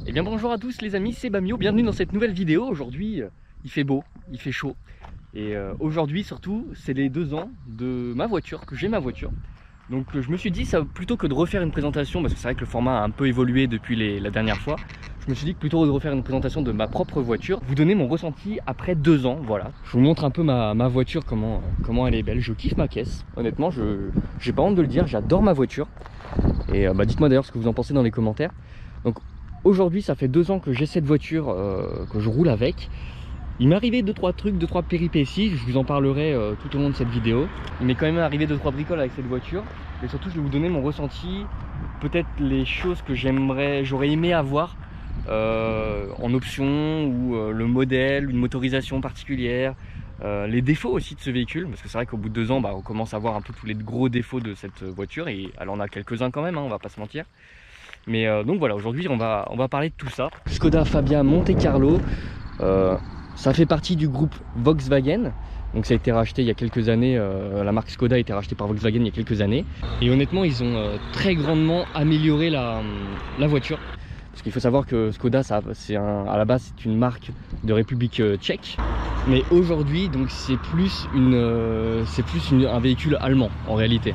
Eh bien bonjour à tous les amis, c'est Bamio, bienvenue dans cette nouvelle vidéo. Aujourd'hui il fait beau, il fait chaud. Et aujourd'hui surtout c'est les 2 ans de ma voiture, que j'ai ma voiture. Donc je me suis dit, ça, plutôt que de refaire une présentation, parce que c'est vrai que le format a un peu évolué depuis la dernière fois, je me suis dit que plutôt que de refaire une présentation de ma propre voiture, vous donner mon ressenti après 2 ans, voilà. Je vous montre un peu ma voiture, comment elle est belle, je kiffe ma caisse, honnêtement, j'ai pas honte de le dire, j'adore ma voiture. Et dites-moi d'ailleurs ce que vous en pensez dans les commentaires. Donc aujourd'hui ça fait 2 ans que j'ai cette voiture, que je roule avec. Il m'est arrivé 2-3 trucs, 2-3 péripéties, je vous en parlerai tout au long de cette vidéo. Il m'est quand même arrivé 2-3 bricoles avec cette voiture. Et surtout je vais vous donner mon ressenti, peut-être les choses que j'aurais aimé avoir en option, ou le modèle, une motorisation particulière, les défauts aussi de ce véhicule, parce que c'est vrai qu'au bout de 2 ans on commence à voir un peu tous les gros défauts de cette voiture, et alors on a quelques-uns quand même, hein, on va pas se mentir. Mais donc voilà, aujourd'hui on va parler de tout ça. Skoda Fabia Monte Carlo, ça fait partie du groupe Volkswagen. Donc ça a été racheté il y a quelques années, la marque Skoda a été rachetée par Volkswagen il y a quelques années. Et honnêtement ils ont très grandement amélioré la voiture. Parce qu'il faut savoir que Skoda, à la base c'est une marque de République tchèque. Mais aujourd'hui donc c'est plus un véhicule allemand en réalité.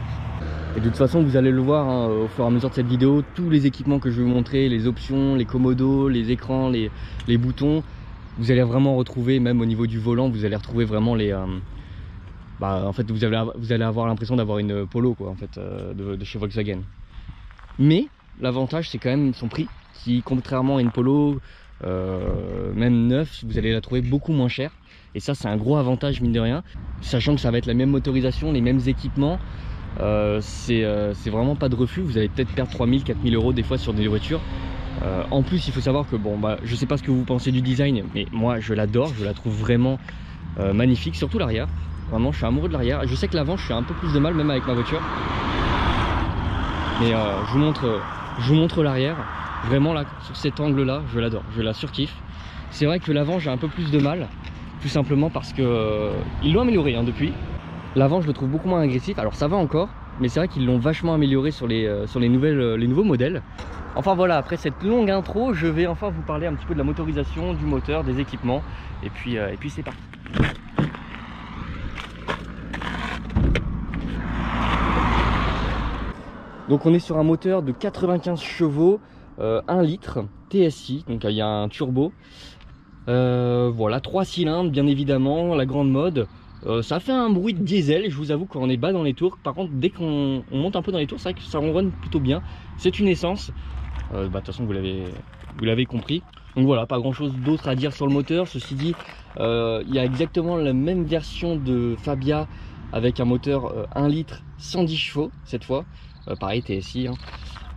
Et de toute façon vous allez le voir hein, au fur et à mesure de cette vidéo, tous les équipements que je vais vous montrer, les options, les commodos, les écrans, les boutons, vous allez vraiment retrouver, même au niveau du volant, vous allez retrouver vraiment les... en fait vous allez avoir l'impression d'avoir une Polo quoi, en fait, de chez Volkswagen. Mais l'avantage c'est quand même son prix, qui contrairement à une Polo, même neuf, vous allez la trouver beaucoup moins chère. Et ça c'est un gros avantage mine de rien, sachant que ça va être la même motorisation, les mêmes équipements. C'est vraiment pas de refus, vous allez peut-être perdre 3000, 4000 euros des fois sur des voitures. En plus il faut savoir que je sais pas ce que vous pensez du design, mais moi je l'adore, je la trouve vraiment magnifique, surtout l'arrière. Vraiment je suis amoureux de l'arrière. Je sais que l'avant je suis un peu plus de mal même avec ma voiture, mais je vous montre l'arrière. Vraiment là sur cet angle là je l'adore, je la surkiffe. C'est vrai que l'avant j'ai un peu plus de mal, tout simplement parce que ils l'ont amélioré hein, depuis. L'avant je le trouve beaucoup moins agressif, alors ça va encore, mais c'est vrai qu'ils l'ont vachement amélioré sur les nouveaux modèles. Enfin voilà, après cette longue intro, je vais enfin vous parler un petit peu de la motorisation, du moteur, des équipements, et puis c'est parti. Donc on est sur un moteur de 95 chevaux, 1 litre, TSI, donc il y a un turbo. Voilà, 3 cylindres bien évidemment, la grande mode. Ça fait un bruit de diesel et je vous avoue quand on est bas dans les tours. Par contre dès qu'on monte un peu dans les tours, c'est vrai que ça ronronne plutôt bien. C'est une essence, de toute façon vous l'avez compris. Donc voilà, pas grand chose d'autre à dire sur le moteur. Ceci dit, il y a exactement la même version de Fabia avec un moteur 1 litre 110 chevaux cette fois, pareil TSI hein.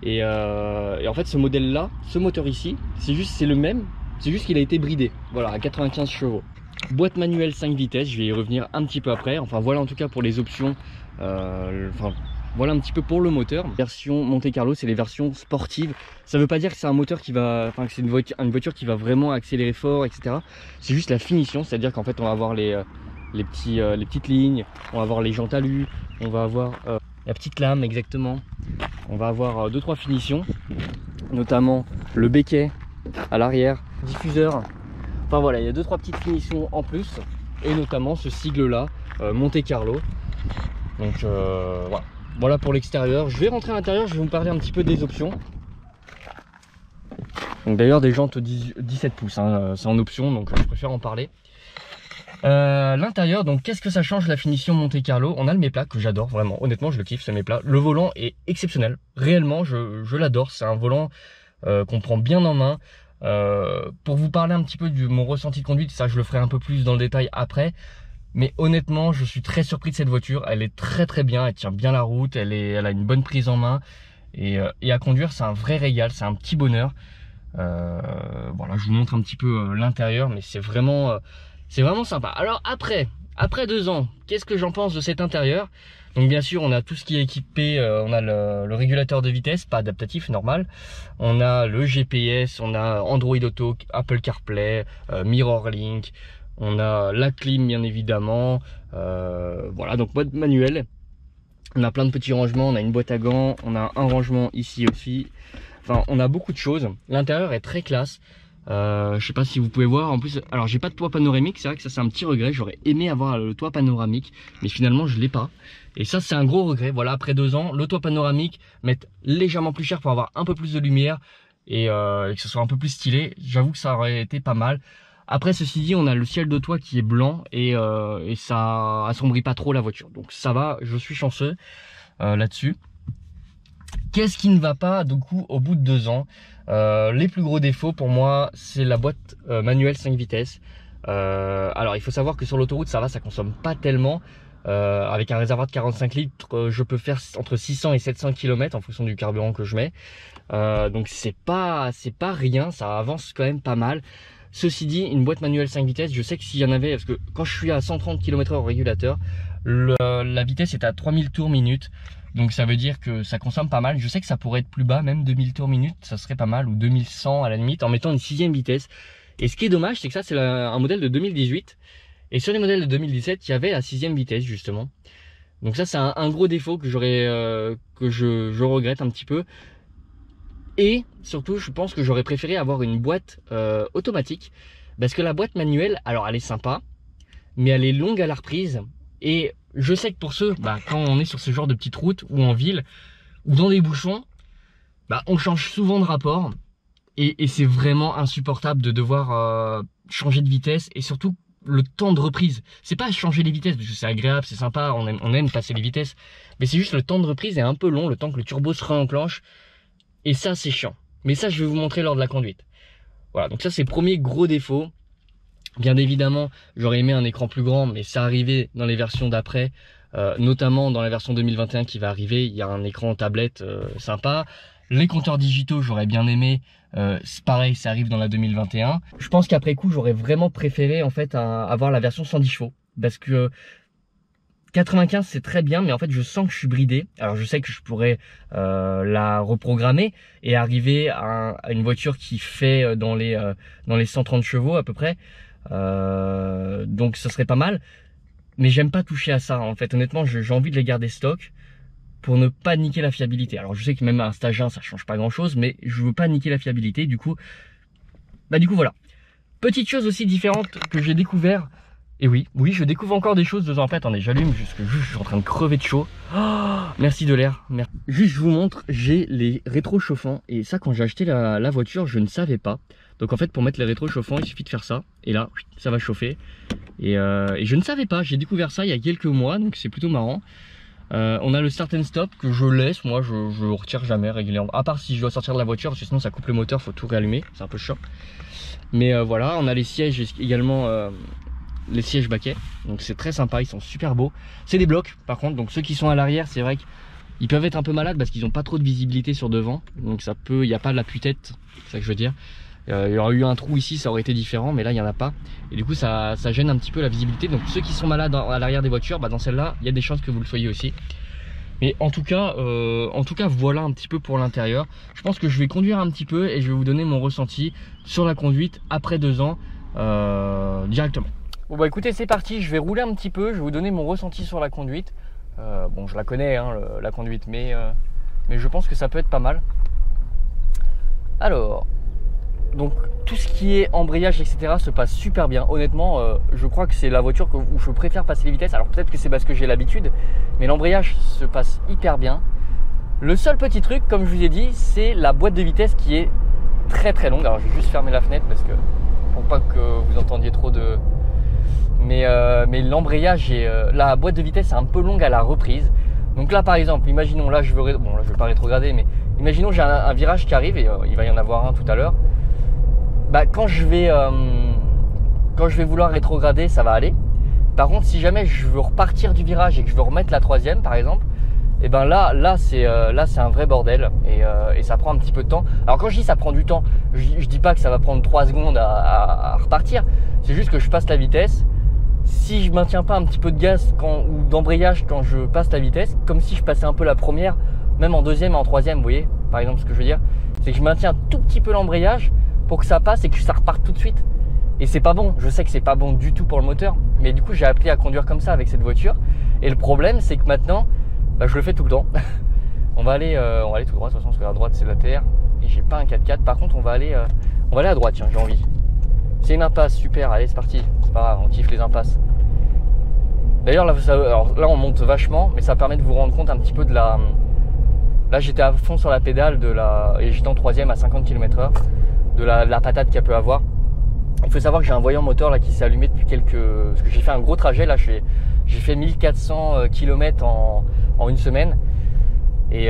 Et en fait ce modèle là, ce moteur ici, c'est le même, c'est juste qu'il a été bridé, voilà, à 95 chevaux. Boîte manuelle 5 vitesses, je vais y revenir un petit peu après. Enfin voilà en tout cas pour les options, voilà un petit peu pour le moteur. Version Monte Carlo, c'est les versions sportives. Ça veut pas dire que c'est un moteur qui va, que c'est une voiture qui va vraiment accélérer fort, etc. C'est juste la finition, c'est à dire qu'en fait on va avoir les petites lignes, on va avoir les jantes alu, on va avoir la petite lame exactement. On va avoir 2-3 finitions, notamment le béquet à l'arrière, diffuseur. Enfin voilà, il y a 2-3 petites finitions en plus, et notamment ce sigle là, Monte Carlo. Donc voilà pour l'extérieur. Je vais rentrer à l'intérieur, je vais vous parler un petit peu des options. Donc d'ailleurs des jantes 17 pouces, hein, c'est en option, donc je préfère en parler. L'intérieur, donc qu'est-ce que ça change la finition Monte Carlo? On a le méplat que j'adore vraiment, honnêtement je le kiffe ce méplat. Le volant est exceptionnel, réellement je l'adore, c'est un volant qu'on prend bien en main. Pour vous parler un petit peu de mon ressenti de conduite, ça je le ferai un peu plus dans le détail après, mais honnêtement je suis très surpris de cette voiture. Elle est très très bien, elle tient bien la route, elle a une bonne prise en main, et à conduire c'est un vrai régal, c'est un petit bonheur. Voilà, je vous montre un petit peu l'intérieur, mais c'est vraiment sympa. Alors après 2 ans, qu'est-ce que j'en pense de cet intérieur? Donc bien sûr on a tout ce qui est équipé, on a le régulateur de vitesse, pas adaptatif, normal. On a le GPS, on a Android Auto, Apple CarPlay, MirrorLink, on a la clim bien évidemment. Voilà, donc mode manuel. On a plein de petits rangements, on a une boîte à gants, on a un rangement ici aussi. Enfin, on a beaucoup de choses. L'intérieur est très classe. Je sais pas si vous pouvez voir. En plus, alors j'ai pas de toit panoramique. C'est vrai que ça c'est un petit regret. J'aurais aimé avoir le toit panoramique, mais finalement je l'ai pas. Et ça c'est un gros regret. Voilà, après 2 ans, le toit panoramique mettre légèrement plus cher pour avoir un peu plus de lumière et que ce soit un peu plus stylé. J'avoue que ça aurait été pas mal. Après, ceci dit, on a le ciel de toit qui est blanc et ça assombrit pas trop la voiture. Donc ça va, je suis chanceux là-dessus. Qu'est-ce qui ne va pas du coup au bout de 2 ans? Les plus gros défauts pour moi, c'est la boîte manuelle 5 vitesses. Alors il faut savoir que sur l'autoroute ça va, ça consomme pas tellement. Avec un réservoir de 45 litres, je peux faire entre 600 et 700 km en fonction du carburant que je mets. Donc c'est pas rien, ça avance quand même pas mal. Ceci dit, une boîte manuelle 5 vitesses, je sais que s'il y en avait, parce que quand je suis à 130 km/h au régulateur, la vitesse est à 3000 tours minute. Donc ça veut dire que ça consomme pas mal. Je sais que ça pourrait être plus bas, même 2000 tours minute, ça serait pas mal, ou 2100 à la limite, en mettant une 6e vitesse. Et ce qui est dommage, c'est que ça c'est un modèle de 2018. Et sur les modèles de 2017, il y avait la 6e vitesse justement. Donc ça c'est un gros défaut que je regrette un petit peu. Et surtout, je pense que j'aurais préféré avoir une boîte automatique. Parce que la boîte manuelle, alors elle est sympa, mais elle est longue à la reprise. Et je sais que pour ceux, quand on est sur ce genre de petite route, ou en ville, ou dans des bouchons, on change souvent de rapport. Et c'est vraiment insupportable de devoir changer de vitesse. Et surtout, le temps de reprise. C'est pas changer les vitesses, parce que c'est agréable, c'est sympa, on aime passer les vitesses. Mais c'est juste le temps de reprise est un peu long, le temps que le turbo se réenclenche. Et ça, c'est chiant. Mais ça, je vais vous montrer lors de la conduite. Voilà, donc ça, c'est le premier gros défaut. Bien évidemment, j'aurais aimé un écran plus grand, mais ça arrivait dans les versions d'après. Notamment dans la version 2021 qui va arriver, il y a un écran tablette sympa. Les compteurs digitaux, j'aurais bien aimé. C'est pareil, ça arrive dans la 2021. Je pense qu'après coup, j'aurais vraiment préféré en fait avoir la version 110 chevaux. Parce que 95 c'est très bien, mais en fait je sens que je suis bridé. Alors je sais que je pourrais la reprogrammer et arriver à une voiture qui fait dans les 130 chevaux à peu près. Donc ça serait pas mal. Mais j'aime pas toucher à ça en fait. Honnêtement, j'ai envie de les garder stock pour ne pas niquer la fiabilité. Alors je sais que même à un stage 1 ça change pas grand chose, mais je veux pas niquer la fiabilité. Du coup voilà. Petite chose aussi différente que j'ai découvert. Et oui, je découvre encore des choses 2 ans après. Attendez, j'allume juste que je suis en train de crever de chaud. Oh, merci de l'air. Juste, je vous montre, j'ai les rétro-chauffants. Et ça, quand j'ai acheté la voiture, je ne savais pas. Donc en fait, pour mettre les rétro-chauffants, il suffit de faire ça. Et là, ça va chauffer. Et je ne savais pas, j'ai découvert ça il y a quelques mois, donc c'est plutôt marrant. On a le start and stop que je laisse, moi je retire jamais régulièrement. À part si je dois sortir de la voiture, parce que sinon ça coupe le moteur, faut tout réallumer, c'est un peu chiant. Mais voilà, on a les sièges également. Les sièges baquets, donc c'est très sympa, ils sont super beaux. C'est des blocs par contre, donc ceux qui sont à l'arrière, c'est vrai qu'ils peuvent être un peu malades parce qu'ils n'ont pas trop de visibilité sur devant, donc ça peut, il n'y a pas de l'appui-tête, c'est ça que je veux dire. Il y aurait eu un trou ici, ça aurait été différent, mais là il n'y en a pas, et du coup ça gêne un petit peu la visibilité. Donc ceux qui sont malades à l'arrière des voitures, dans celle-là, il y a des chances que vous le soyez aussi. Mais en tout cas voilà un petit peu pour l'intérieur. Je pense que je vais conduire un petit peu et je vais vous donner mon ressenti sur la conduite après 2 ans directement. Bon écoutez, c'est parti, je vais rouler un petit peu, je vais vous donner mon ressenti sur la conduite. Bon, je la connais hein, la conduite, mais je pense que ça peut être pas mal. Alors, donc tout ce qui est embrayage etc se passe super bien. Honnêtement, je crois que c'est la voiture où je préfère passer les vitesses. Alors peut-être que c'est parce que j'ai l'habitude, mais l'embrayage se passe hyper bien. Le seul petit truc, comme je vous ai dit, c'est la boîte de vitesse qui est très très longue. Alors je vais juste fermer la fenêtre parce que pour pas que vous entendiez trop de... Mais l'embrayage et la boîte de vitesse est un peu longue à la reprise. Donc là par exemple, imaginons, là je vais pas rétrograder, mais imaginons j'ai un virage qui arrive et il va y en avoir un tout à l'heure. Quand je vais vouloir rétrograder, ça va aller. Par contre, si jamais je veux repartir du virage et que je veux remettre la 3e par exemple, et là c'est un vrai bordel et ça prend un petit peu de temps. Alors quand je dis ça prend du temps, je dis pas que ça va prendre 3 secondes à repartir. C'est juste que je passe la vitesse. Si je maintiens pas un petit peu de gaz ou d'embrayage quand je passe la vitesse, comme si je passais un peu la première, même en 2e et en 3e, vous voyez par exemple ce que je veux dire, c'est que je maintiens un tout petit peu l'embrayage pour que ça passe et que ça reparte tout de suite. Et c'est pas bon, je sais que c'est pas bon du tout pour le moteur, mais du coup j'ai appris à conduire comme ça avec cette voiture. Et le problème c'est que maintenant, je le fais tout le temps. on va aller tout droit, de toute façon parce que à droite c'est la terre. et j'ai pas un 4x4. Par contre on va aller à droite, tiens, j'ai envie. C'est une impasse, super, allez c'est parti. C'est pas grave, on kiffe les impasses. D'ailleurs là, là on monte vachement, mais ça permet de vous rendre compte un petit peu de la... Là j'étais à fond sur la pédale et j'étais en 3ème à 50 km/h de la patate qu'elle peut avoir. Il faut savoir que j'ai un voyant moteur là qui s'est allumé depuis parce que j'ai fait un gros trajet là, j'ai fait 1400 km en une semaine et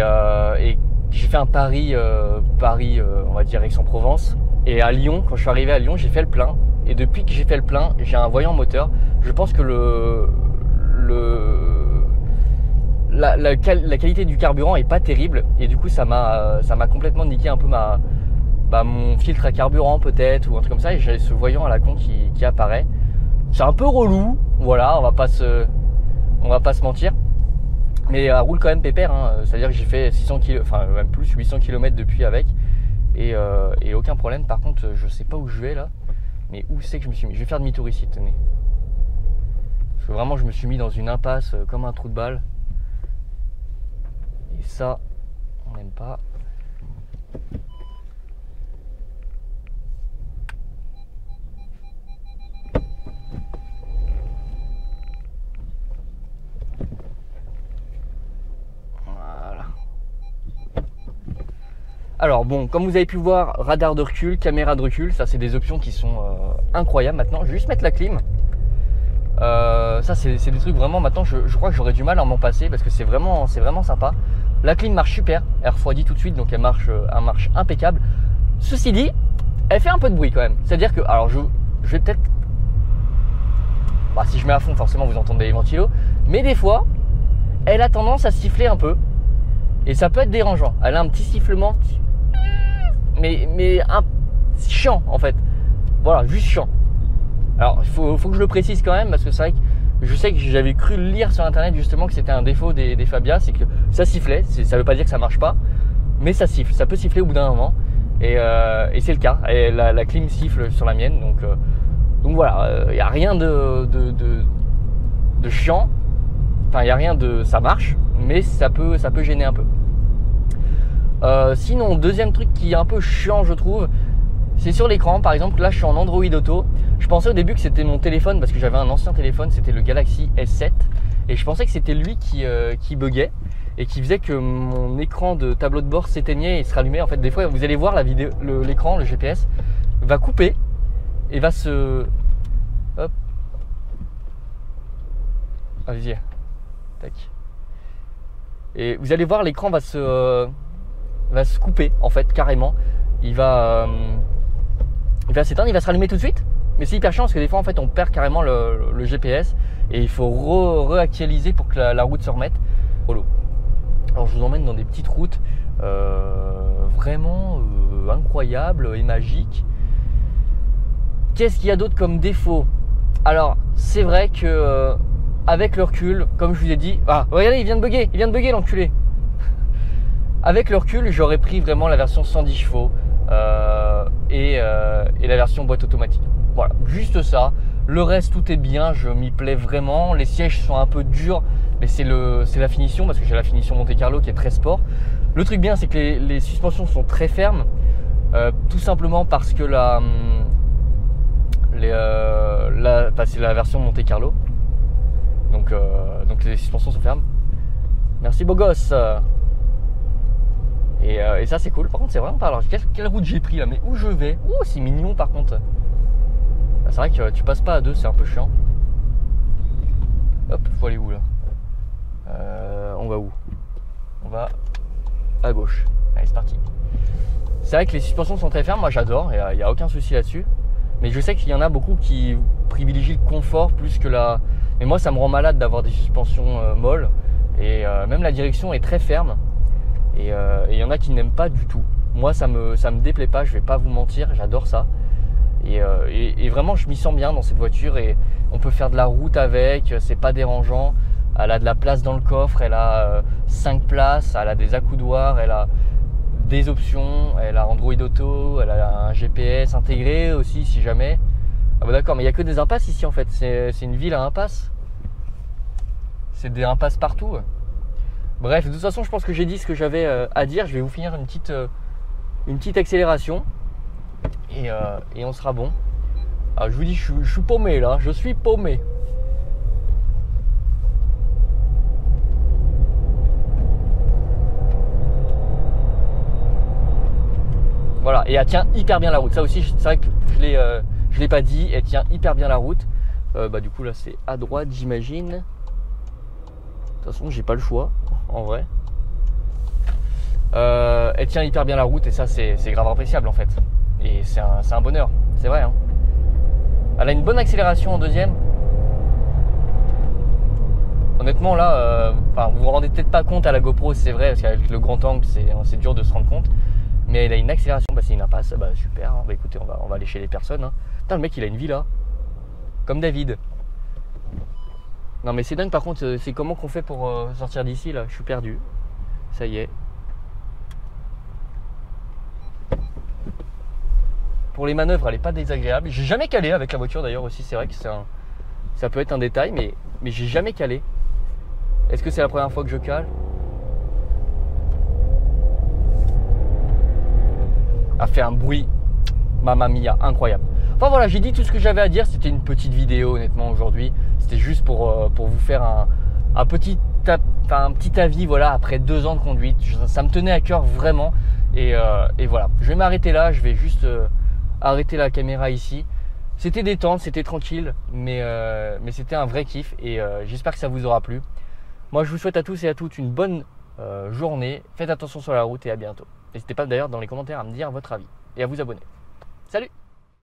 j'ai fait un Paris, on va dire Aix-en-Provence, et à Lyon, quand je suis arrivé à Lyon, j'ai fait le plein, et depuis que j'ai fait le plein, j'ai un voyant moteur. Je pense que la qualité du carburant est pas terrible, et du coup ça m'a complètement niqué un peu mon filtre à carburant peut-être, ou un truc comme ça, et j'ai ce voyant à la con qui apparaît. C'est un peu relou, voilà, on va pas se mentir, mais elle roule quand même pépère, hein. C'est-à-dire que j'ai fait 600 km, enfin même plus, 800 km depuis avec, et aucun problème. Par contre, je sais pas où je vais là, mais où c'est que je me suis mis? Je vais faire demi-tour ici, tenez. Parce que vraiment je me suis mis dans une impasse comme un trou de balle, et ça, on n'aime pas. Alors bon, comme vous avez pu voir, radar de recul, caméra de recul, ça c'est des options qui sont incroyables maintenant. Je vais juste mettre la clim. Ça c'est des trucs vraiment, maintenant je crois que j'aurais du mal à m'en passer parce que c'est vraiment sympa. La clim marche super, elle refroidit tout de suite, donc elle marche impeccable. Ceci dit, elle fait un peu de bruit quand même. C'est-à-dire que, alors je vais peut-être... si je mets à fond, forcément vous entendez les ventilos, mais des fois, elle a tendance à siffler un peu. Et ça peut être dérangeant. Elle a un petit sifflement, mais chiant en fait. Voilà, juste chiant. Alors il faut que je le précise quand même, parce que c'est vrai que je sais que j'avais cru lire sur internet justement que c'était un défaut des Fabia, c'est que ça sifflait. Ça veut pas dire que ça marche pas, mais ça siffle. Ça peut siffler au bout d'un moment, et c'est le cas. Et la clim siffle sur la mienne, donc voilà. Il n'y a rien de chiant. Enfin, il n'y a rien de... Ça marche, mais ça peut gêner un peu. Sinon, deuxième truc qui est un peu chiant, je trouve, c'est sur l'écran. Par exemple, là, je suis en Android Auto. Je pensais au début que c'était mon téléphone, parce que j'avais un ancien téléphone, c'était le Galaxy S7. Et je pensais que c'était lui qui buguait, et qui faisait que mon écran de tableau de bord s'éteignait et se rallumait. En fait, des fois, vous allez voir la vidéo, l'écran, le GPS, va couper, et va se... Hop. Allez-y. Tac. Et vous allez voir, l'écran va se couper en fait, carrément. Il va s'éteindre, il va se rallumer tout de suite. Mais c'est hyper chiant parce que des fois en fait on perd carrément le GPS, et il faut réactualiser pour que la route se remette. Polo. Alors je vous emmène dans des petites routes vraiment incroyables et magiques. Qu'est-ce qu'il y a d'autre comme défaut? Alors c'est vrai que avec le recul, comme je vous ai dit... Ah, regardez, il vient de bugger l'enculé. Avec le recul, j'aurais pris vraiment la version 110 chevaux et la version boîte automatique. Voilà, juste ça. Le reste, tout est bien, je m'y plais vraiment. Les sièges sont un peu durs, mais c'est la finition, parce que j'ai la finition Monte Carlo qui est très sport. Le truc bien, c'est que les suspensions sont très fermes, tout simplement parce que c'est la version Monte Carlo. Donc les suspensions sont fermes. Merci beau gosse. Et ça c'est cool. Par contre c'est vraiment pas... Alors quelle route j'ai pris là? Mais où je vais? Oh c'est mignon par contre. C'est vrai que tu passes pas à deux, c'est un peu chiant. Hop, faut aller où là? On va où? On va à gauche. Allez c'est parti. C'est vrai que les suspensions sont très fermes, moi j'adore, il n'y a aucun souci là-dessus. Mais je sais qu'il y en a beaucoup qui privilégient le confort plus que la... Mais moi ça me rend malade d'avoir des suspensions molles, et même la direction est très ferme, et il y en a qui n'aiment pas du tout. Moi ça me déplaît pas, je vais pas vous mentir, j'adore ça, et vraiment je m'y sens bien dans cette voiture, et on peut faire de la route avec, c'est pas dérangeant. Elle a de la place dans le coffre, elle a 5 places, elle a des accoudoirs, elle a des options, elle a Android Auto, elle a un GPS intégré aussi si jamais. Ah bah d'accord, mais il n'y a que des impasses ici en fait, c'est une ville à impasses. C'est des impasses partout. Bref, de toute façon je pense que j'ai dit ce que j'avais à dire. Je vais vous finir une petite une petite accélération et on sera bon. Alors, je vous dis, je suis paumé là, je suis paumé. Voilà, et elle tient hyper bien la route. Ça aussi, c'est vrai que je l'ai pas dit, elle tient hyper bien la route. Du coup là c'est à droite j'imagine. De toute façon j'ai pas le choix en vrai. Elle tient hyper bien la route et ça c'est grave appréciable en fait. Et c'est un bonheur, c'est vrai hein. Elle a une bonne accélération en deuxième. Honnêtement là, vous vous rendez peut-être pas compte à la GoPro, c'est vrai, parce qu'avec le grand angle c'est dur de se rendre compte. Mais elle a une accélération, c'est une impasse, super, écoutez on va aller chez les personnes hein. Putain le mec il a une villa, comme David. Non mais c'est dingue par contre, c'est comment qu'on fait pour sortir d'ici là, je suis perdu. Ça y est. Pour les manœuvres elle est pas désagréable, j'ai jamais calé avec la voiture d'ailleurs aussi, c'est vrai que ça peut être un détail mais j'ai jamais calé. Est-ce que c'est la première fois que je cale? A fait un bruit, mamma mia, incroyable. Enfin voilà, j'ai dit tout ce que j'avais à dire. C'était une petite vidéo honnêtement aujourd'hui. C'était juste pour vous faire un petit avis voilà, après 2 ans de conduite. Ça me tenait à cœur vraiment. Et voilà, je vais m'arrêter là. Je vais juste arrêter la caméra ici. C'était détente, c'était tranquille. Mais c'était un vrai kiff. Et j'espère que ça vous aura plu. Moi je vous souhaite à tous et à toutes une bonne journée. Faites attention sur la route et à bientôt. N'hésitez pas d'ailleurs dans les commentaires à me dire votre avis et à vous abonner. Salut!